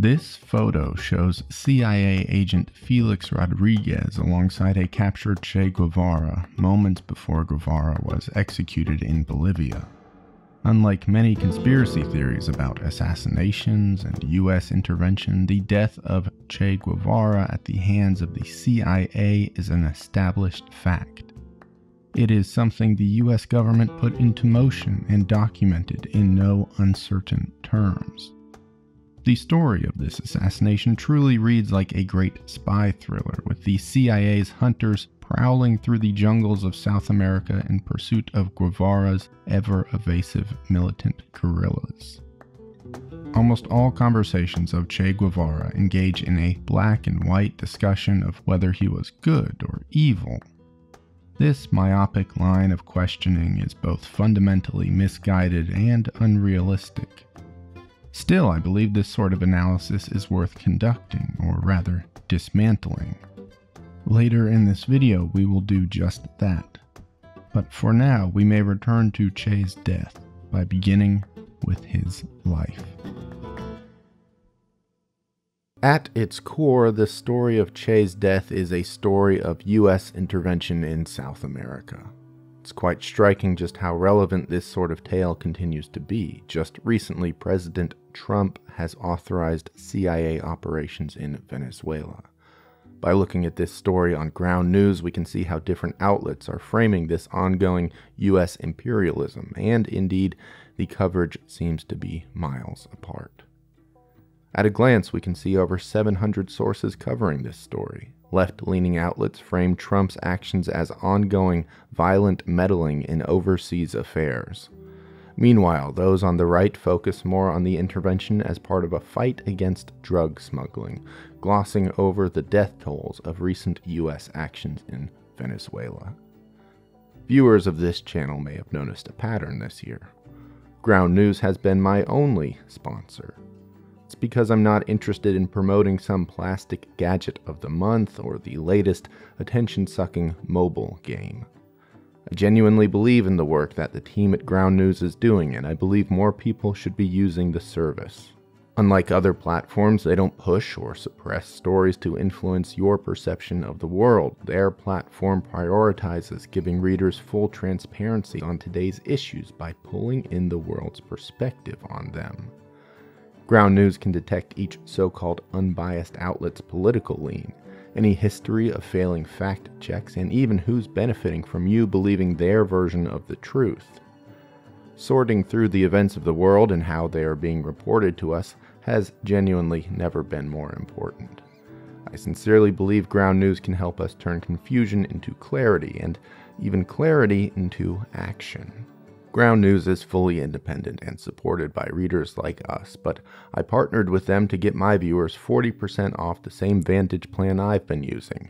This photo shows CIA agent Felix Rodriguez alongside a captured Che Guevara moments before Guevara was executed in Bolivia. Unlike many conspiracy theories about assassinations and US intervention, the death of Che Guevara at the hands of the CIA is an established fact. It is something the US government put into motion and documented in no uncertain terms. The story of this assassination truly reads like a great spy thriller, with the CIA's hunters prowling through the jungles of South America in pursuit of Guevara's ever-evasive militant guerrillas. Almost all conversations of Che Guevara engage in a black and white discussion of whether he was good or evil. This myopic line of questioning is both fundamentally misguided and unrealistic. Still, I believe this sort of analysis is worth conducting, or rather, dismantling. Later in this video, we will do just that. But for now, we may return to Che's death by beginning with his life. At its core, the story of Che's death is a story of US intervention in South America. It's quite striking just how relevant this sort of tale continues to be. Just recently, President Trump has authorized CIA operations in Venezuela. By looking at this story on ground news, we can see how different outlets are framing this ongoing US imperialism, and indeed, the coverage seems to be miles apart. At a glance, we can see over 700 sources covering this story. Left-leaning outlets frame Trump's actions as ongoing, violent meddling in overseas affairs. Meanwhile, those on the right focus more on the intervention as part of a fight against drug smuggling, glossing over the death tolls of recent U.S. actions in Venezuela. Viewers of this channel may have noticed a pattern this year. Ground News has been my only sponsor. It's because I'm not interested in promoting some plastic gadget of the month or the latest attention-sucking mobile game. I genuinely believe in the work that the team at Ground News is doing, and I believe more people should be using the service. Unlike other platforms, they don't push or suppress stories to influence your perception of the world. Their platform prioritizes giving readers full transparency on today's issues by pulling in the world's perspective on them. Ground News can detect each so-called unbiased outlet's political lean, any history of failing fact checks, and even who's benefiting from you believing their version of the truth. Sorting through the events of the world and how they are being reported to us has genuinely never been more important. I sincerely believe Ground News can help us turn confusion into clarity, and even clarity into action. Ground News is fully independent and supported by readers like us, but I partnered with them to get my viewers 40% off the same Vantage plan I've been using.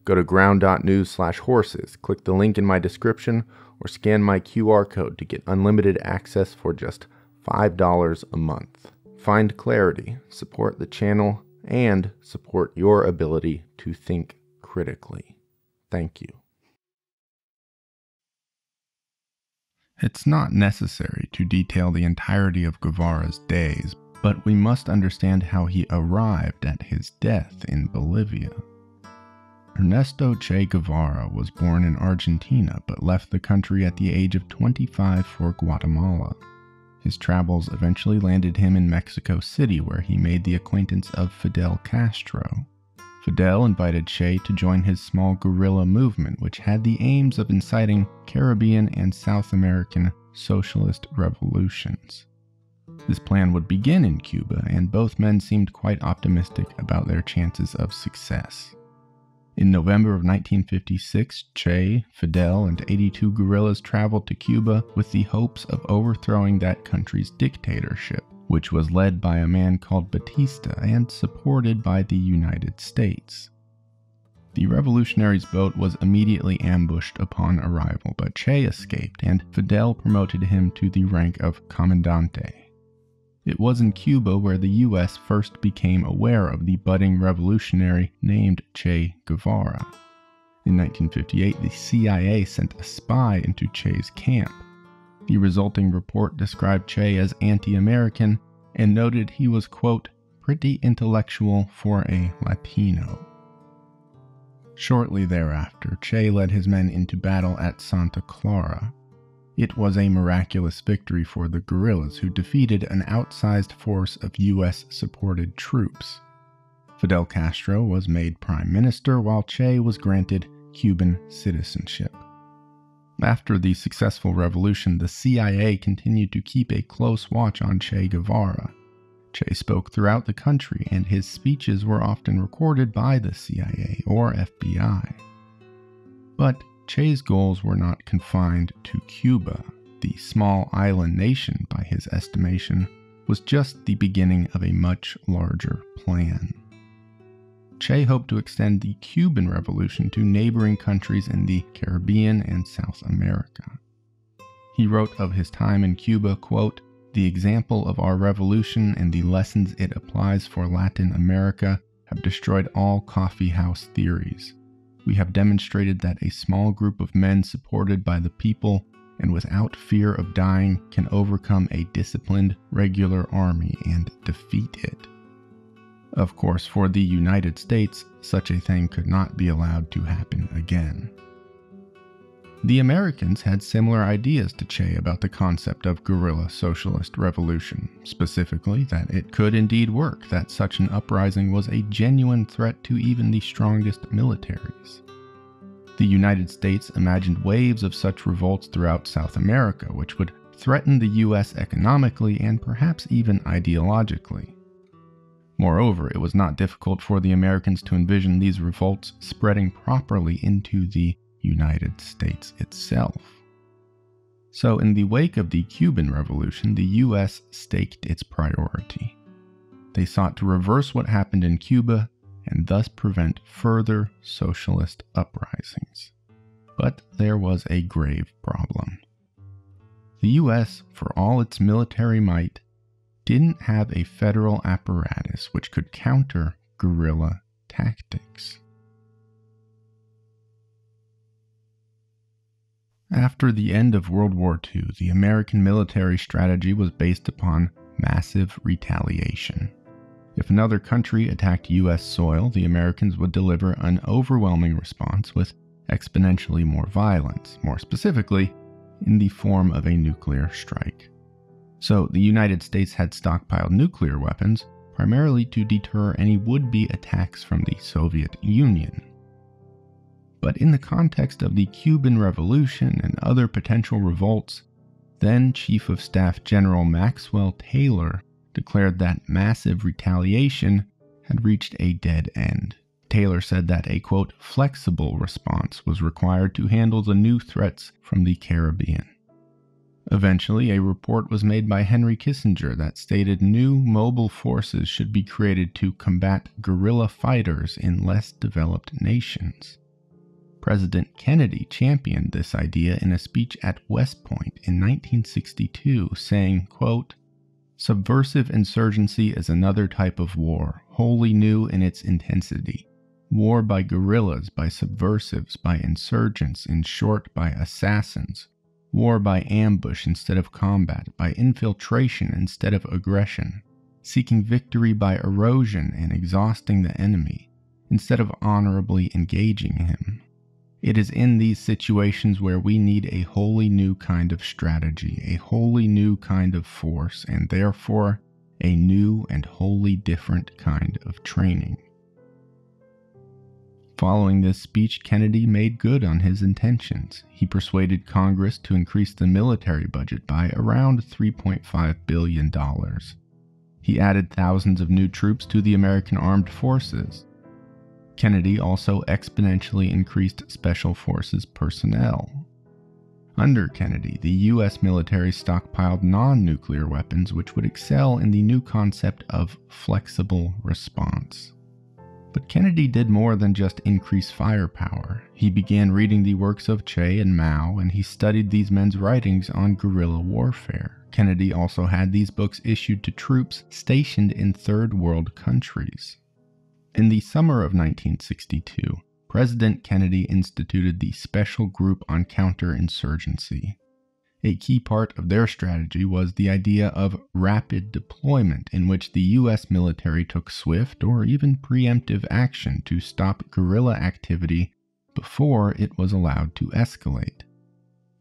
Go to ground.news/horses, click the link in my description, or scan my QR code to get unlimited access for just $5 a month. Find clarity, support the channel, and support your ability to think critically. Thank you. It's not necessary to detail the entirety of Guevara's days, but we must understand how he arrived at his death in Bolivia. Ernesto Che Guevara was born in Argentina but left the country at the age of 25 for Guatemala. His travels eventually landed him in Mexico City, where he made the acquaintance of Fidel Castro. Fidel invited Che to join his small guerrilla movement, which had the aims of inciting Caribbean and South American socialist revolutions. This plan would begin in Cuba, and both men seemed quite optimistic about their chances of success. In November of 1956, Che, Fidel, and 82 guerrillas traveled to Cuba with the hopes of overthrowing that country's dictatorship, which was led by a man called Batista and supported by the United States. The revolutionaries' boat was immediately ambushed upon arrival, but Che escaped, and Fidel promoted him to the rank of Comandante. It was in Cuba where the US first became aware of the budding revolutionary named Che Guevara. In 1958, the CIA sent a spy into Che's camp. The resulting report described Che as anti-American and noted he was, quote, pretty intellectual for a Latino. Shortly thereafter, Che led his men into battle at Santa Clara. It was a miraculous victory for the guerrillas, who defeated an outsized force of U.S.-supported troops. Fidel Castro was made prime minister, while Che was granted Cuban citizenship. After the successful revolution, the CIA continued to keep a close watch on Che Guevara. Che spoke throughout the country, and his speeches were often recorded by the CIA or FBI. But Che's goals were not confined to Cuba. The small island nation, by his estimation, was just the beginning of a much larger plan. Che hoped to extend the Cuban Revolution to neighboring countries in the Caribbean and South America. He wrote of his time in Cuba, quote, "The example of our revolution and the lessons it applies for Latin America have destroyed all coffeehouse theories. We have demonstrated that a small group of men supported by the people and without fear of dying can overcome a disciplined, regular army and defeat it." Of course, for the United States, such a thing could not be allowed to happen again. The Americans had similar ideas to Che about the concept of guerrilla socialist revolution, specifically that it could indeed work, that such an uprising was a genuine threat to even the strongest militaries. The United States imagined waves of such revolts throughout South America, which would threaten the U.S. economically and perhaps even ideologically. Moreover, it was not difficult for the Americans to envision these revolts spreading properly into the United States itself. So, in the wake of the Cuban Revolution, the U.S. staked its priority. They sought to reverse what happened in Cuba and thus prevent further socialist uprisings. But there was a grave problem. The U.S., for all its military might, didn't have a federal apparatus which could counter guerrilla tactics. After the end of World War II, the American military strategy was based upon massive retaliation. If another country attacked U.S. soil, the Americans would deliver an overwhelming response with exponentially more violence, more specifically, in the form of a nuclear strike. So the United States had stockpiled nuclear weapons, primarily to deter any would-be attacks from the Soviet Union. But in the context of the Cuban Revolution and other potential revolts, then Chief of Staff General Maxwell Taylor declared that massive retaliation had reached a dead end. Taylor said that a, quote, flexible response was required to handle the new threats from the Caribbean. Eventually, a report was made by Henry Kissinger that stated new mobile forces should be created to combat guerrilla fighters in less developed nations. President Kennedy championed this idea in a speech at West Point in 1962, saying, quote, "Subversive insurgency is another type of war, wholly new in its intensity. War by guerrillas, by subversives, by insurgents, in short, by assassins. War by ambush instead of combat, by infiltration instead of aggression, seeking victory by erosion and exhausting the enemy, instead of honorably engaging him. It is in these situations where we need a wholly new kind of strategy, a wholly new kind of force, and therefore a new and wholly different kind of training." Following this speech, Kennedy made good on his intentions. He persuaded Congress to increase the military budget by around $3.5 billion. He added thousands of new troops to the American armed forces. Kennedy also exponentially increased Special Forces personnel. Under Kennedy, the U.S. military stockpiled non-nuclear weapons which would excel in the new concept of flexible response. But Kennedy did more than just increase firepower. He began reading the works of Che and Mao, and he studied these men's writings on guerrilla warfare. Kennedy also had these books issued to troops stationed in third world countries. In the summer of 1962, President Kennedy instituted the Special Group on Counterinsurgency. A key part of their strategy was the idea of rapid deployment, in which the U.S. military took swift or even preemptive action to stop guerrilla activity before it was allowed to escalate.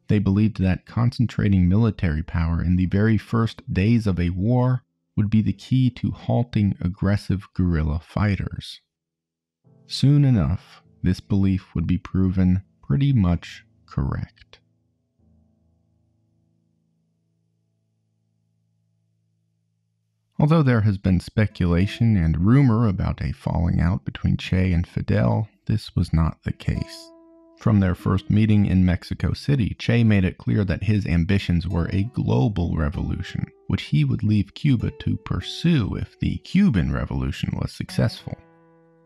They believed that concentrating military power in the very first days of a war would be the key to halting aggressive guerrilla fighters. Soon enough, this belief would be proven pretty much correct. Although there has been speculation and rumor about a falling out between Che and Fidel, this was not the case. From their first meeting in Mexico City, Che made it clear that his ambitions were a global revolution, which he would leave Cuba to pursue if the Cuban Revolution was successful.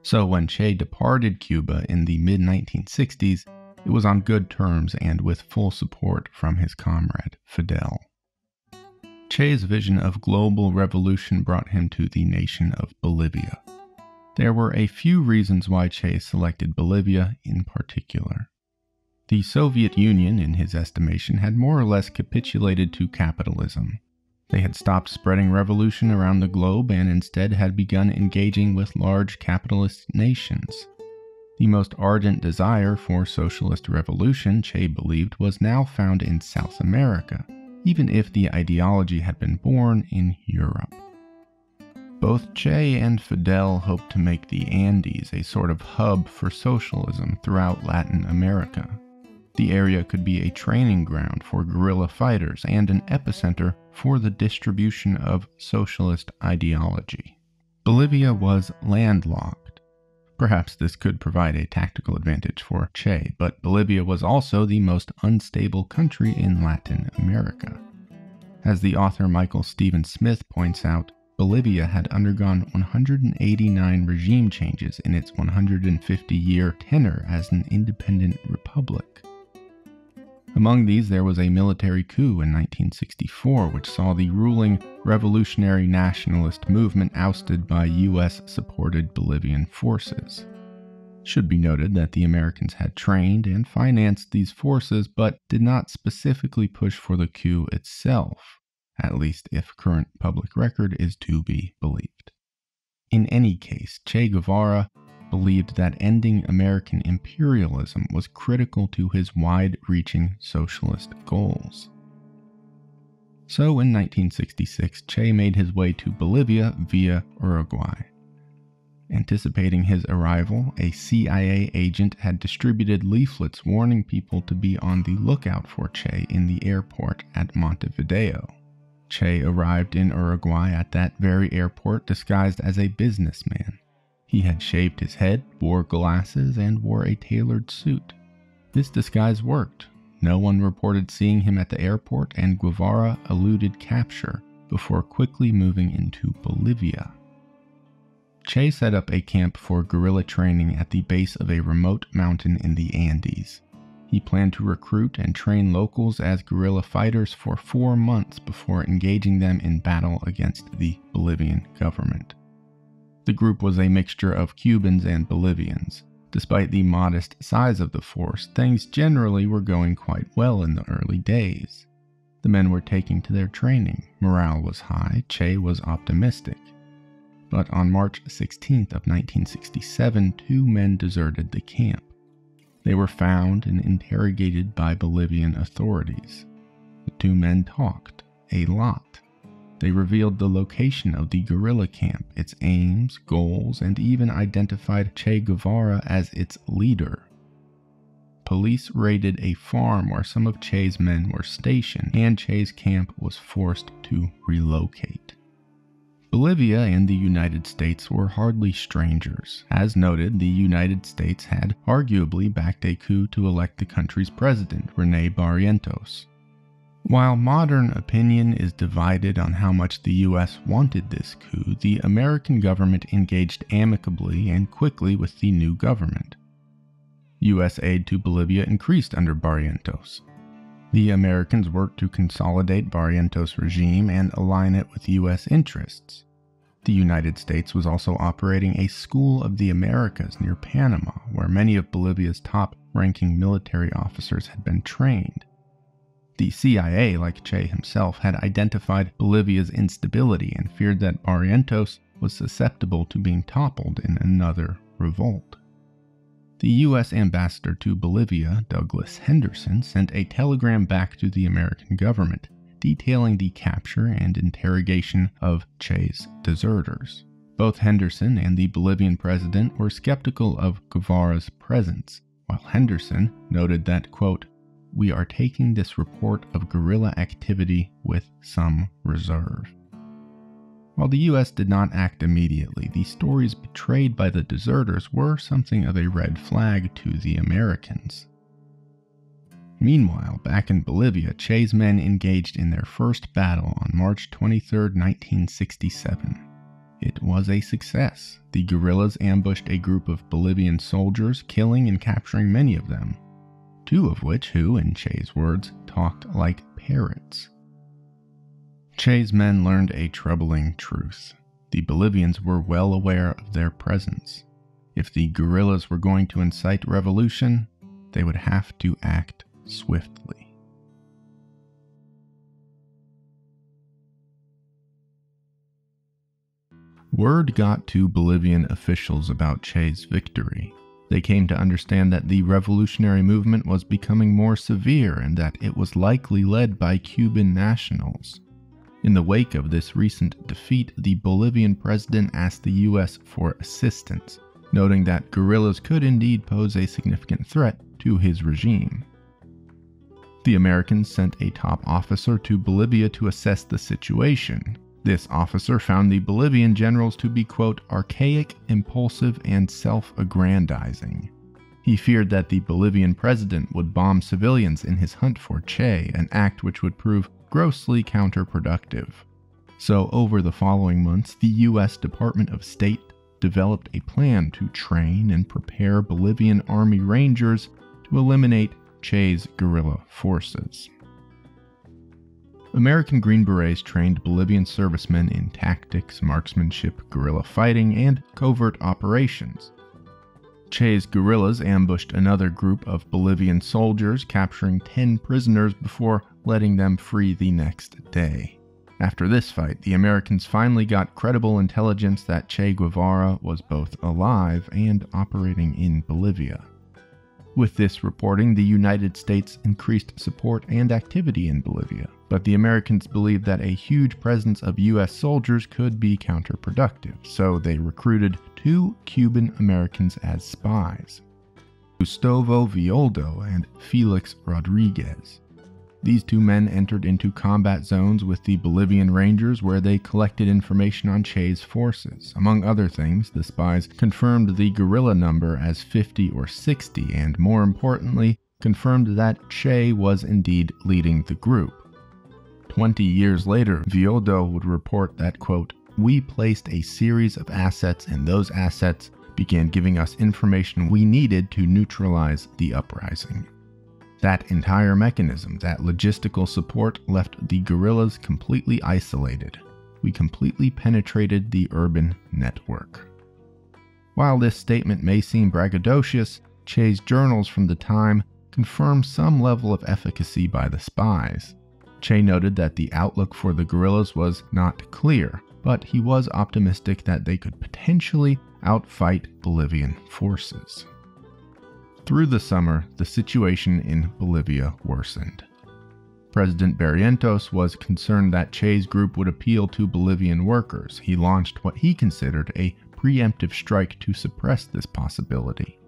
So when Che departed Cuba in the mid-1960s, it was on good terms and with full support from his comrade, Fidel. Che's vision of global revolution brought him to the nation of Bolivia. There were a few reasons why Che selected Bolivia in particular. The Soviet Union, in his estimation, had more or less capitulated to capitalism. They had stopped spreading revolution around the globe and instead had begun engaging with large capitalist nations. The most ardent desire for socialist revolution, Che believed, was now found in South America, even if the ideology had been born in Europe. Both Che and Fidel hoped to make the Andes a sort of hub for socialism throughout Latin America. The area could be a training ground for guerrilla fighters and an epicenter for the distribution of socialist ideology. Bolivia was landlocked. Perhaps this could provide a tactical advantage for Che, but Bolivia was also the most unstable country in Latin America. As the author Michael Stephen Smith points out, Bolivia had undergone 189 regime changes in its 150-year tenure as an independent republic. Among these, there was a military coup in 1964, which saw the ruling revolutionary nationalist movement ousted by U.S.-supported Bolivian forces. It should be noted that the Americans had trained and financed these forces, but did not specifically push for the coup itself, at least if current public record is to be believed. In any case, Che Guevara believed that ending American imperialism was critical to his wide-reaching socialist goals. So in 1966, Che made his way to Bolivia via Uruguay. Anticipating his arrival, a CIA agent had distributed leaflets warning people to be on the lookout for Che in the airport at Montevideo. Che arrived in Uruguay at that very airport disguised as a businessman. He had shaved his head, wore glasses, and wore a tailored suit. This disguise worked. No one reported seeing him at the airport, and Guevara eluded capture before quickly moving into Bolivia. Che set up a camp for guerrilla training at the base of a remote mountain in the Andes. He planned to recruit and train locals as guerrilla fighters for 4 months before engaging them in battle against the Bolivian government. The group was a mixture of Cubans and Bolivians. Despite the modest size of the force, things generally were going quite well in the early days. The men were taking to their training, morale was high, Che was optimistic. But on March 16th of 1967, 2 men deserted the camp. They were found and interrogated by Bolivian authorities. The 2 men talked, a lot. They revealed the location of the guerrilla camp, its aims, goals, and even identified Che Guevara as its leader. Police raided a farm where some of Che's men were stationed, and Che's camp was forced to relocate. Bolivia and the United States were hardly strangers. As noted, the United States had arguably backed a coup to elect the country's president, René Barrientos. While modern opinion is divided on how much the U.S. wanted this coup, the American government engaged amicably and quickly with the new government. U.S. aid to Bolivia increased under Barrientos. The Americans worked to consolidate Barrientos' regime and align it with U.S. interests. The United States was also operating a School of the Americas near Panama, where many of Bolivia's top-ranking military officers had been trained. The CIA, like Che himself, had identified Bolivia's instability and feared that Barrientos was susceptible to being toppled in another revolt. The U.S. ambassador to Bolivia, Douglas Henderson, sent a telegram back to the American government detailing the capture and interrogation of Che's deserters. Both Henderson and the Bolivian president were skeptical of Guevara's presence, while Henderson noted that, quote, "We are taking this report of guerrilla activity with some reserve." While the U.S. did not act immediately, the stories betrayed by the deserters were something of a red flag to the Americans. Meanwhile, back in Bolivia, Che's men engaged in their first battle on March 23, 1967. It was a success. The guerrillas ambushed a group of Bolivian soldiers, killing and capturing many of them, two of which who, in Che's words, talked like parrots. Che's men learned a troubling truth. The Bolivians were well aware of their presence. If the guerrillas were going to incite revolution, they would have to act swiftly. Word got to Bolivian officials about Che's victory. They came to understand that the revolutionary movement was becoming more severe and that it was likely led by Cuban nationals. In the wake of this recent defeat, the Bolivian president asked the U.S. for assistance, noting that guerrillas could indeed pose a significant threat to his regime. The Americans sent a top officer to Bolivia to assess the situation. This officer found the Bolivian generals to be, quote, archaic, impulsive, and self-aggrandizing. He feared that the Bolivian president would bomb civilians in his hunt for Che, an act which would prove grossly counterproductive. So over the following months, the U.S. Department of State developed a plan to train and prepare Bolivian Army Rangers to eliminate Che's guerrilla forces. American Green Berets trained Bolivian servicemen in tactics, marksmanship, guerrilla fighting, and covert operations. Che's guerrillas ambushed another group of Bolivian soldiers, capturing 10 prisoners before letting them free the next day. After this fight, the Americans finally got credible intelligence that Che Guevara was both alive and operating in Bolivia. With this reporting, the United States increased support and activity in Bolivia, but the Americans believed that a huge presence of U.S. soldiers could be counterproductive, so they recruited 2 Cuban Americans as spies, Gustavo Violdo and Felix Rodriguez. These 2 men entered into combat zones with the Bolivian Rangers where they collected information on Che's forces. Among other things, the spies confirmed the guerrilla number as 50 or 60 and, more importantly, confirmed that Che was indeed leading the group. 20 years later, Violdo would report that, quote, "We placed a series of assets and those assets began giving us information we needed to neutralize the uprising." That entire mechanism, that logistical support, left the guerrillas completely isolated. We completely penetrated the urban network. While this statement may seem braggadocious, Che's journals from the time confirm some level of efficacy by the spies. Che noted that the outlook for the guerrillas was not clear, but he was optimistic that they could potentially outfight Bolivian forces. Through the summer, the situation in Bolivia worsened. President Barrientos was concerned that Che's group would appeal to Bolivian workers. He launched what he considered a preemptive strike to suppress this possibility.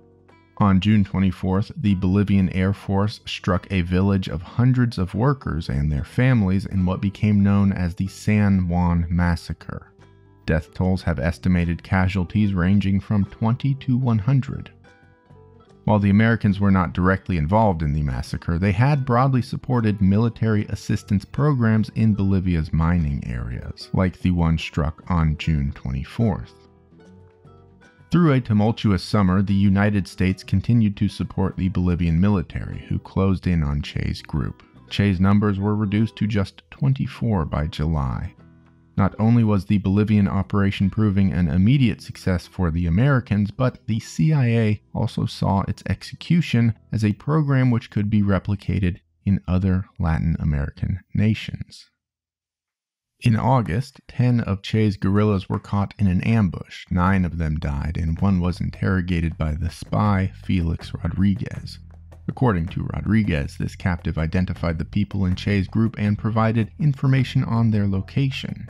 On June 24th, the Bolivian Air Force struck a village of hundreds of workers and their families in what became known as the San Juan Massacre. Death tolls have estimated casualties ranging from 20 to 100. While the Americans were not directly involved in the massacre, they had broadly supported military assistance programs in Bolivia's mining areas, like the one struck on June 24th. Through a tumultuous summer, the United States continued to support the Bolivian military, who closed in on Che's group. Che's numbers were reduced to just 24 by July. Not only was the Bolivian operation proving an immediate success for the Americans, but the CIA also saw its execution as a program which could be replicated in other Latin American nations. In August, 10 of Che's guerrillas were caught in an ambush. 9 of them died, and 1 was interrogated by the spy Felix Rodriguez. According to Rodriguez, this captive identified the people in Che's group and provided information on their location.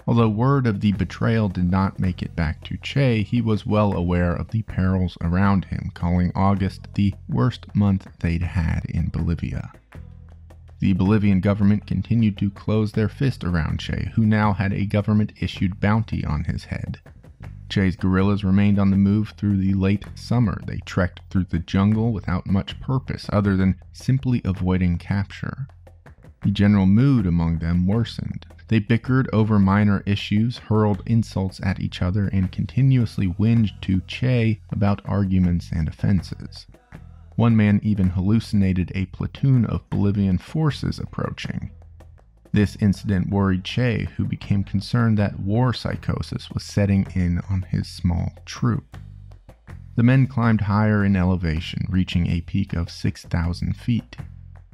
Although word of the betrayal did not make it back to Che, he was well aware of the perils around him, calling August the worst month they'd had in Bolivia. The Bolivian government continued to close their fist around Che, who now had a government-issued bounty on his head. Che's guerrillas remained on the move through the late summer. They trekked through the jungle without much purpose other than simply avoiding capture. The general mood among them worsened. They bickered over minor issues, hurled insults at each other, and continuously whinged to Che about arguments and offenses. One man even hallucinated a platoon of Bolivian forces approaching. This incident worried Che, who became concerned that war psychosis was setting in on his small troop. The men climbed higher in elevation, reaching a peak of 6,000 feet.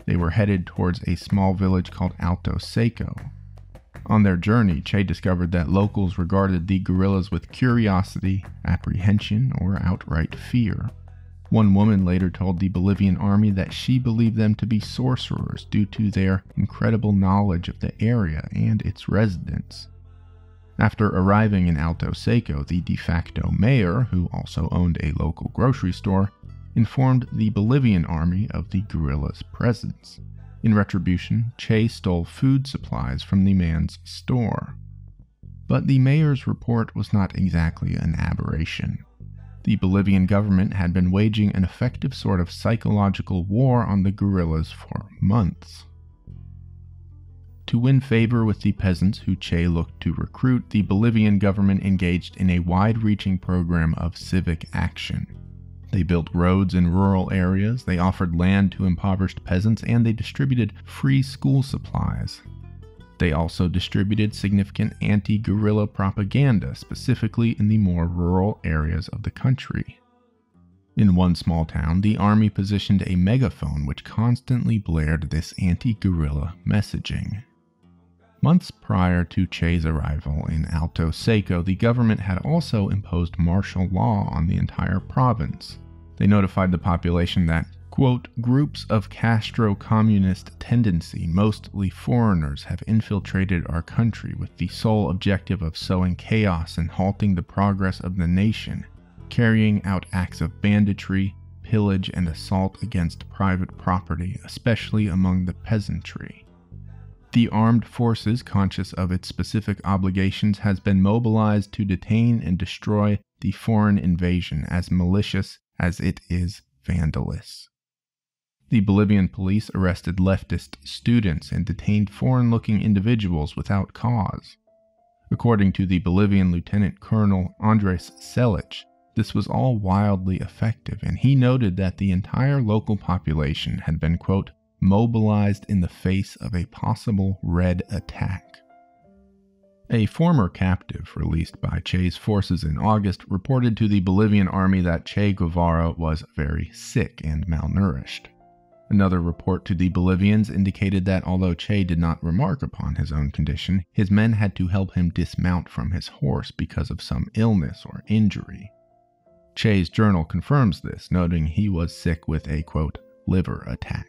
They were headed towards a small village called Alto Seco. On their journey, Che discovered that locals regarded the guerrillas with curiosity, apprehension, or outright fear. One woman later told the Bolivian army that she believed them to be sorcerers due to their incredible knowledge of the area and its residents. After arriving in Alto Seco, the de facto mayor, who also owned a local grocery store, informed the Bolivian army of the guerrillas' presence. In retribution, Che stole food supplies from the man's store. But the mayor's report was not exactly an aberration. The Bolivian government had been waging an effective sort of psychological war on the guerrillas for months. To win favor with the peasants who Che looked to recruit, the Bolivian government engaged in a wide-reaching program of civic action. They built roads in rural areas, they offered land to impoverished peasants, and they distributed free school supplies. They also distributed significant anti-guerrilla propaganda, specifically in the more rural areas of the country. In one small town, the army positioned a megaphone which constantly blared this anti-guerrilla messaging. Months prior to Che's arrival in Alto Seco, the government had also imposed martial law on the entire province. They notified the population that, quote, groups of Castro-communist tendency, mostly foreigners, have infiltrated our country with the sole objective of sowing chaos and halting the progress of the nation, carrying out acts of banditry, pillage, and assault against private property, especially among the peasantry. The armed forces, conscious of its specific obligations, has been mobilized to detain and destroy the foreign invasion, as malicious as it is vandalous. The Bolivian police arrested leftist students and detained foreign-looking individuals without cause. According to the Bolivian Lieutenant Colonel Andres Selic, this was all wildly effective, and he noted that the entire local population had been, quote, mobilized in the face of a possible Red attack. A former captive released by Che's forces in August reported to the Bolivian army that Che Guevara was very sick and malnourished. Another report to the Bolivians indicated that although Che did not remark upon his own condition, his men had to help him dismount from his horse because of some illness or injury. Che's journal confirms this, noting he was sick with a, quote, liver attack.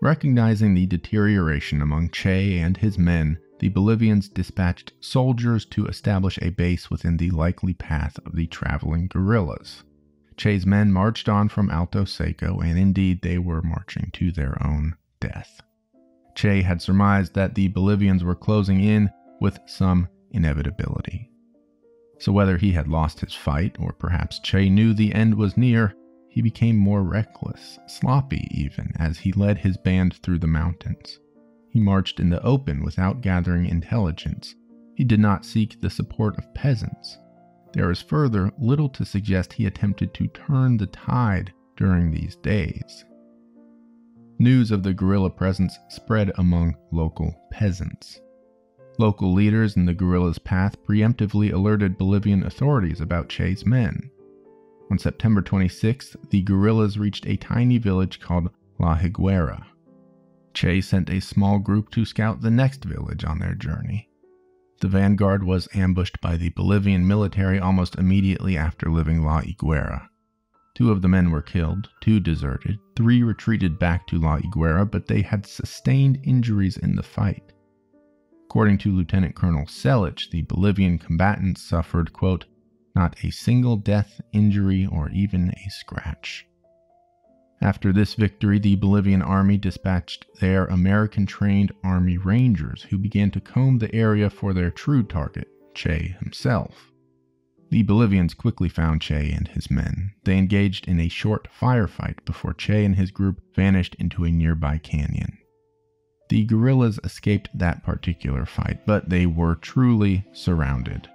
Recognizing the deterioration among Che and his men, the Bolivians dispatched soldiers to establish a base within the likely path of the traveling guerrillas. Che's men marched on from Alto Seco, and indeed they were marching to their own death. Che had surmised that the Bolivians were closing in with some inevitability. So whether he had lost his fight, or perhaps Che knew the end was near, he became more reckless, sloppy even, as he led his band through the mountains. He marched in the open without gathering intelligence. He did not seek the support of peasants. There is further little to suggest he attempted to turn the tide during these days. News of the guerrilla presence spread among local peasants. Local leaders in the guerrillas' path preemptively alerted Bolivian authorities about Che's men. On September 26th, the guerrillas reached a tiny village called La Higuera. Che sent a small group to scout the next village on their journey. The vanguard was ambushed by the Bolivian military almost immediately after leaving La Higuera. 2 of the men were killed, 2 deserted, 3 retreated back to La Higuera, but they had sustained injuries in the fight. According to Lieutenant Colonel Selich, the Bolivian combatants suffered, quote, "not a single death, injury, or even a scratch." After this victory, the Bolivian army dispatched their American-trained Army Rangers, who began to comb the area for their true target, Che himself. The Bolivians quickly found Che and his men. They engaged in a short firefight before Che and his group vanished into a nearby canyon. The guerrillas escaped that particular fight, but they were truly surrounded.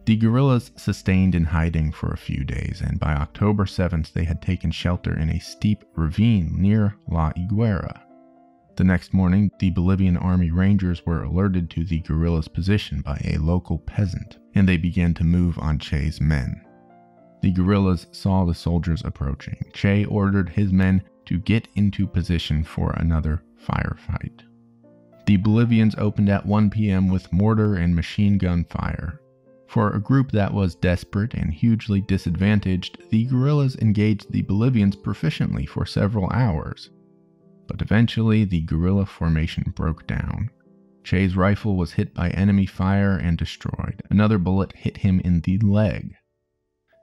The guerrillas sustained in hiding for a few days, and by October 7th they had taken shelter in a steep ravine near La Higuera. The next morning, the Bolivian Army Rangers were alerted to the guerrillas' position by a local peasant, and they began to move on Che's men. The guerrillas saw the soldiers approaching. Che ordered his men to get into position for another firefight. The Bolivians opened at 1 p.m. with mortar and machine gun fire. For a group that was desperate and hugely disadvantaged, the guerrillas engaged the Bolivians proficiently for several hours. But eventually, the guerrilla formation broke down. Che's rifle was hit by enemy fire and destroyed. Another bullet hit him in the leg.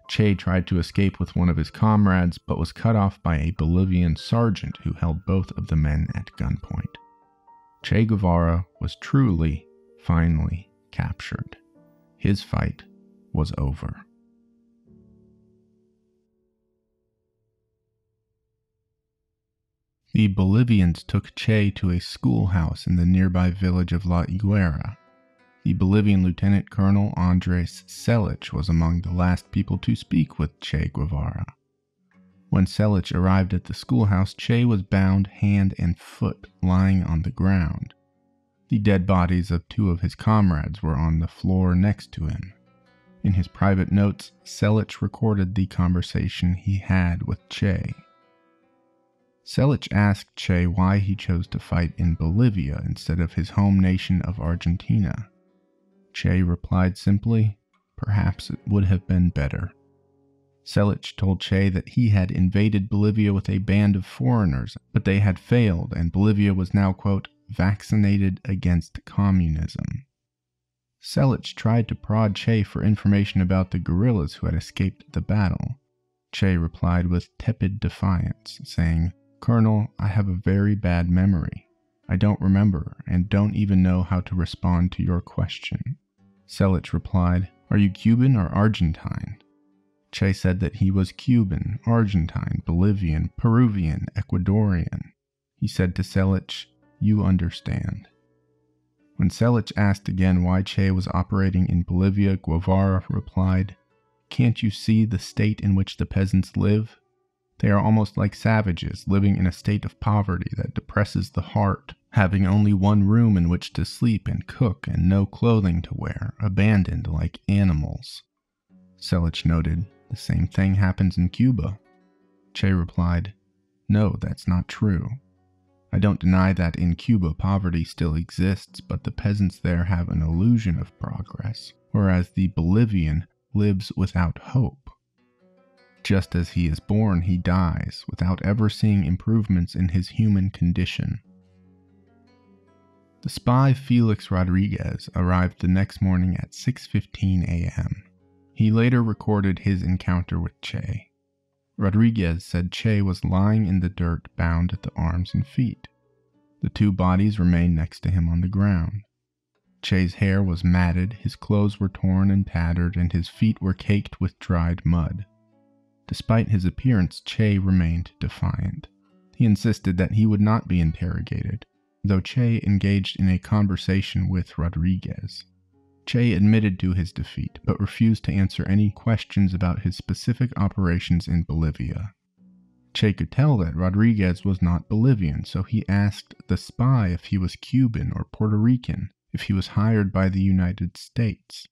Che tried to escape with one of his comrades, but was cut off by a Bolivian sergeant who held both of the men at gunpoint. Che Guevara was truly, finally captured. His fight was over. The Bolivians took Che to a schoolhouse in the nearby village of La Higuera. The Bolivian Lieutenant Colonel Andres Selich was among the last people to speak with Che Guevara. When Selich arrived at the schoolhouse, Che was bound hand and foot, lying on the ground. The dead bodies of 2 of his comrades were on the floor next to him. In his private notes, Selich recorded the conversation he had with Che. Selich asked Che why he chose to fight in Bolivia instead of his home nation of Argentina. Che replied simply, "Perhaps it would have been better." Selich told Che that he had invaded Bolivia with a band of foreigners, but they had failed, and Bolivia was now, quote, "vaccinated against communism." Selich tried to prod Che for information about the guerrillas who had escaped the battle. Che replied with tepid defiance, saying, "Colonel, I have a very bad memory. I don't remember and don't even know how to respond to your question." Selich replied, "Are you Cuban or Argentine?" Che said that he was Cuban, Argentine, Bolivian, Peruvian, Ecuadorian. He said to Selich, "You understand." When Selich asked again why Che was operating in Bolivia, Guevara replied, "Can't you see the state in which the peasants live? They are almost like savages, living in a state of poverty that depresses the heart, having only one room in which to sleep and cook and no clothing to wear, abandoned like animals." Selich noted, "The same thing happens in Cuba." Che replied, "No, that's not true. I don't deny that in Cuba poverty still exists, but the peasants there have an illusion of progress, whereas the Bolivian lives without hope. Just as he is born, he dies, without ever seeing improvements in his human condition." The spy Felix Rodriguez arrived the next morning at 6:15 a.m. He later recorded his encounter with Che. Rodriguez said Che was lying in the dirt, bound at the arms and feet. The 2 bodies remained next to him on the ground. Che's hair was matted, his clothes were torn and tattered, and his feet were caked with dried mud. Despite his appearance, Che remained defiant. He insisted that he would not be interrogated, though Che engaged in a conversation with Rodriguez. Che admitted to his defeat, but refused to answer any questions about his specific operations in Bolivia. Che could tell that Rodriguez was not Bolivian, so he asked the spy if he was Cuban or Puerto Rican, if he was hired by the United States.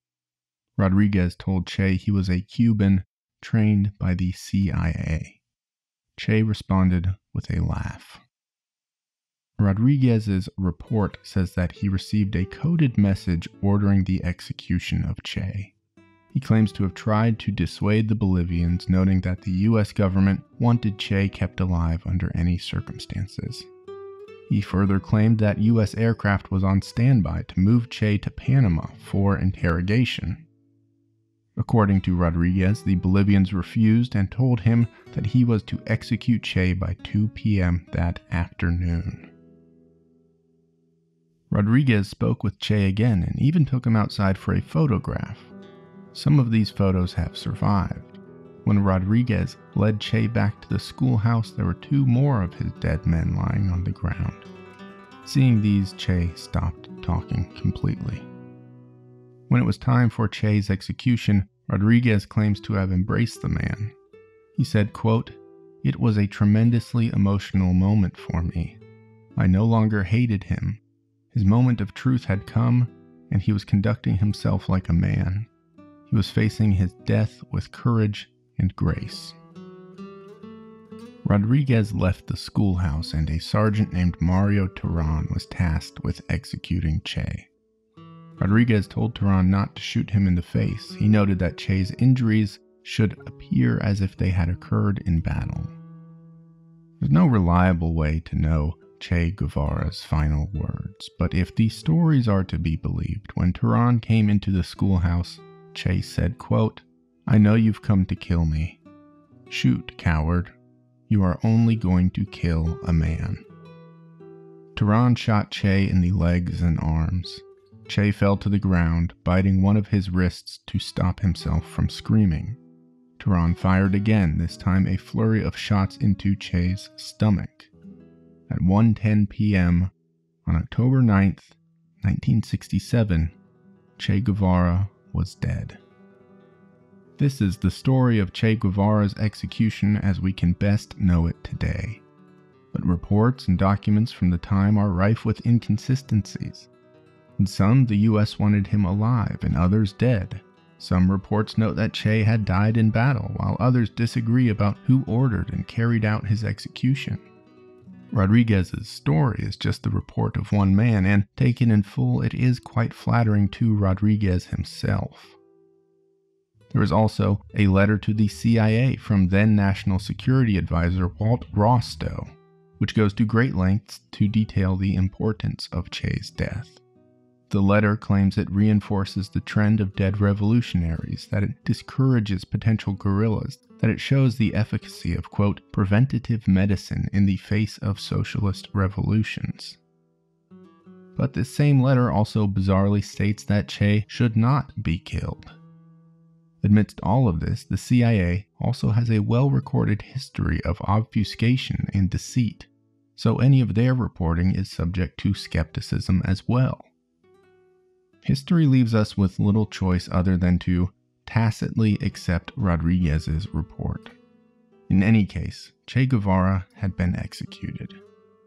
Rodriguez told Che he was a Cuban trained by the CIA. Che responded with a laugh. Rodriguez's report says that he received a coded message ordering the execution of Che. He claims to have tried to dissuade the Bolivians, noting that the US government wanted Che kept alive under any circumstances. He further claimed that US aircraft was on standby to move Che to Panama for interrogation. According to Rodriguez, the Bolivians refused and told him that he was to execute Che by 2 p.m. that afternoon. Rodriguez spoke with Che again and even took him outside for a photograph. Some of these photos have survived. When Rodriguez led Che back to the schoolhouse, there were 2 more of his dead men lying on the ground. Seeing these, Che stopped talking completely. When it was time for Che's execution, Rodriguez claims to have embraced the man. He said, quote, "It was a tremendously emotional moment for me. I no longer hated him. His moment of truth had come, and he was conducting himself like a man. He was facing his death with courage and grace." Rodriguez left the schoolhouse, and a sergeant named Mario Turan was tasked with executing Che. Rodriguez told Turan not to shoot him in the face. He noted that Che's injuries should appear as if they had occurred in battle. There's no reliable way to know Che Guevara's final words, but if these stories are to be believed, when Turan came into the schoolhouse, Che said, quote, "I know you've come to kill me. Shoot, coward. You are only going to kill a man." Turan shot Che in the legs and arms. Che fell to the ground, biting one of his wrists to stop himself from screaming. Turan fired again, this time a flurry of shots into Che's stomach. At 1:10 p.m. on October 9th, 1967, Che Guevara was dead. This is the story of Che Guevara's execution as we can best know it today. But reports and documents from the time are rife with inconsistencies. In some, the US wanted him alive and others dead. Some reports note that Che had died in battle, while others disagree about who ordered and carried out his execution. Rodriguez's story is just the report of one man, and taken in full, it is quite flattering to Rodriguez himself. There is also a letter to the CIA from then National Security Advisor Walt Rostow, which goes to great lengths to detail the importance of Che's death. The letter claims it reinforces the trend of dead revolutionaries, that it discourages potential guerrillas, that it shows the efficacy of, quote, preventative medicine in the face of socialist revolutions. But this same letter also bizarrely states that Che should not be killed. Amidst all of this, the CIA also has a well-recorded history of obfuscation and deceit, so any of their reporting is subject to skepticism as well. History leaves us with little choice other than to tacitly accept Rodriguez's report. In any case, Che Guevara had been executed.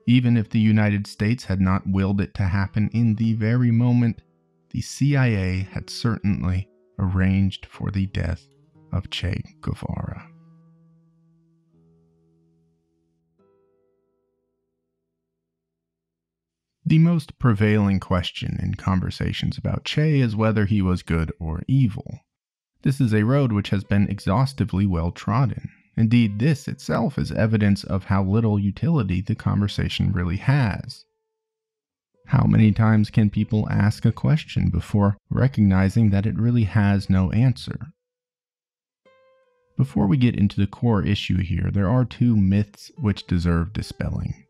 Even if the United States had not willed it to happen in the very moment, the CIA had certainly arranged for the death of Che Guevara. The most prevailing question in conversations about Che is whether he was good or evil. This is a road which has been exhaustively well trodden. Indeed, this itself is evidence of how little utility the conversation really has. How many times can people ask a question before recognizing that it really has no answer? Before we get into the core issue here, there are 2 myths which deserve dispelling: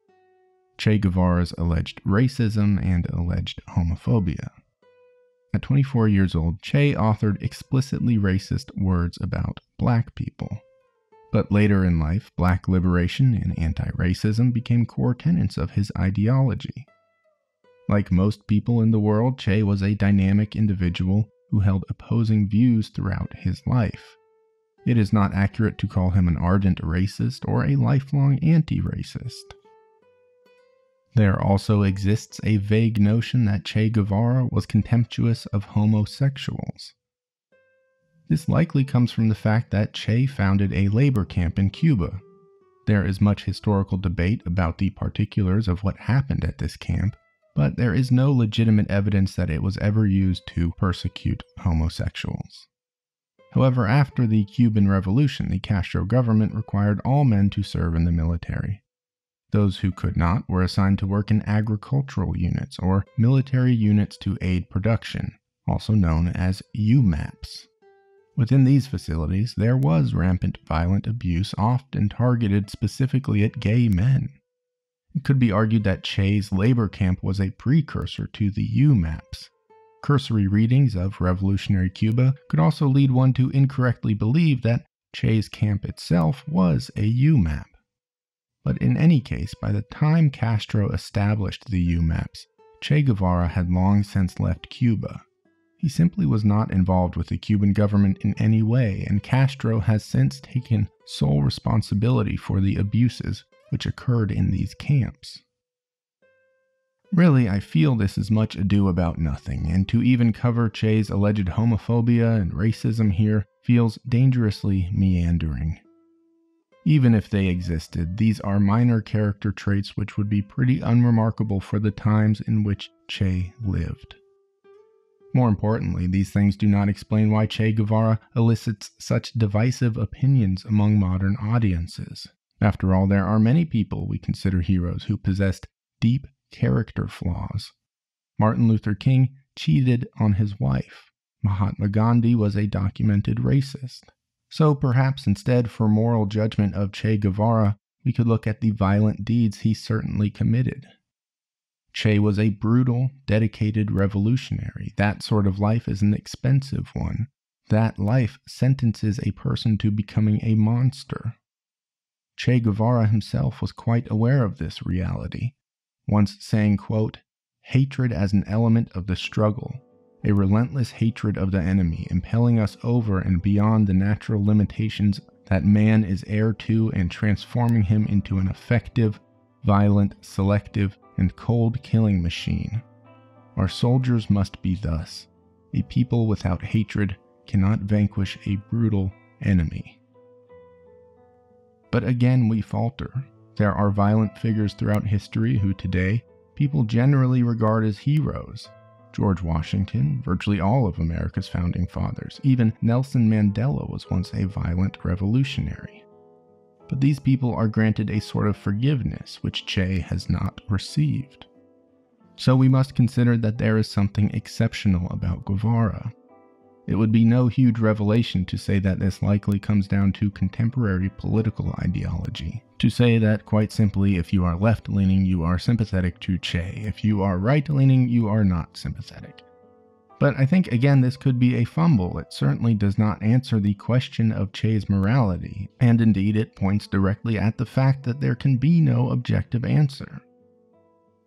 Che Guevara's alleged racism and alleged homophobia. At 24 years old, Che authored explicitly racist words about black people. But later in life, black liberation and anti-racism became core tenets of his ideology. Like most people in the world, Che was a dynamic individual who held opposing views throughout his life. It is not accurate to call him an ardent racist or a lifelong anti-racist. There also exists a vague notion that Che Guevara was contemptuous of homosexuals. This likely comes from the fact that Che founded a labor camp in Cuba. There is much historical debate about the particulars of what happened at this camp, but there is no legitimate evidence that it was ever used to persecute homosexuals. However, after the Cuban Revolution, the Castro government required all men to serve in the military. Those who could not were assigned to work in agricultural units or military units to aid production, also known as UMAPs. Within these facilities, there was rampant violent abuse, often targeted specifically at gay men. It could be argued that Che's labor camp was a precursor to the UMAPs. Cursory readings of revolutionary Cuba could also lead one to incorrectly believe that Che's camp itself was a UMAP. But in any case, by the time Castro established the UMAPs, Che Guevara had long since left Cuba. He simply was not involved with the Cuban government in any way, and Castro has since taken sole responsibility for the abuses which occurred in these camps. Really, I feel this is much ado about nothing, and to even cover Che's alleged homophobia and racism here feels dangerously meandering. Even if they existed, these are minor character traits which would be pretty unremarkable for the times in which Che lived. More importantly, these things do not explain why Che Guevara elicits such divisive opinions among modern audiences. After all, there are many people we consider heroes who possessed deep character flaws. Martin Luther King cheated on his wife. Mahatma Gandhi was a documented racist. So perhaps instead, for moral judgment of Che Guevara, we could look at the violent deeds he certainly committed. Che was a brutal, dedicated revolutionary. That sort of life is an expensive one. That life sentences a person to becoming a monster. Che Guevara himself was quite aware of this reality, once saying, quote, "Hatred as an element of the struggle, a relentless hatred of the enemy, impelling us over and beyond the natural limitations that man is heir to and transforming him into an effective, violent, selective, and cold killing machine. Our soldiers must be thus. A people without hatred cannot vanquish a brutal enemy." But again, we falter. There are violent figures throughout history who today people generally regard as heroes. George Washington, virtually all of America's founding fathers, even Nelson Mandela was once a violent revolutionary. But these people are granted a sort of forgiveness which Che has not received. So we must consider that there is something exceptional about Guevara. It would be no huge revelation to say that this likely comes down to contemporary political ideology. To say that, quite simply, if you are left-leaning, you are sympathetic to Che. If you are right-leaning, you are not sympathetic. But I think, again, this could be a fumble. It certainly does not answer the question of Che's morality, and indeed it points directly at the fact that there can be no objective answer.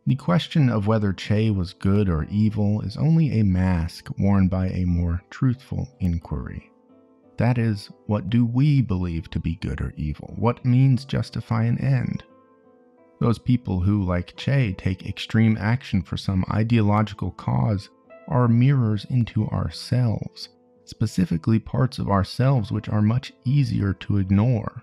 The question of whether Che was good or evil is only a mask worn by a more truthful inquiry. That is, what do we believe to be good or evil? What means justify an end? Those people who, like Che, take extreme action for some ideological cause are mirrors into ourselves, specifically parts of ourselves which are much easier to ignore.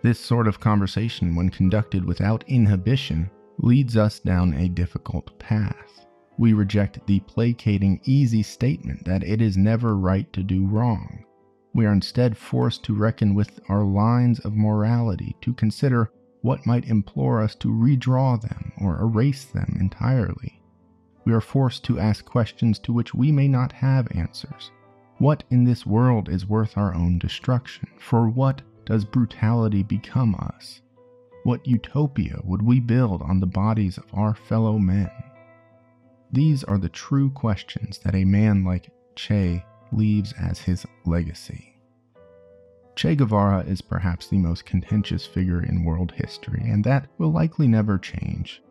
This sort of conversation, when conducted without inhibition, leads us down a difficult path. We reject the placating, easy statement that it is never right to do wrong. We are instead forced to reckon with our lines of morality, to consider what might implore us to redraw them or erase them entirely. We are forced to ask questions to which we may not have answers. What in this world is worth our own destruction? For what does brutality become us? What utopia would we build on the bodies of our fellow men? These are the true questions that a man like Che leaves as his legacy. Che Guevara is perhaps the most contentious figure in world history, and that will likely never change.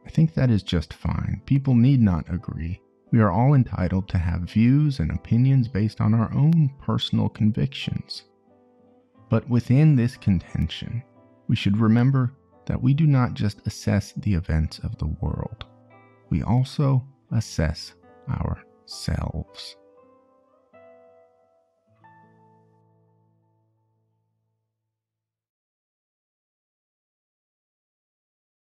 I think that is just fine. People need not agree. We are all entitled to have views and opinions based on our own personal convictions. But within this contention, we should remember that we do not just assess the events of the world. We also assess ourselves.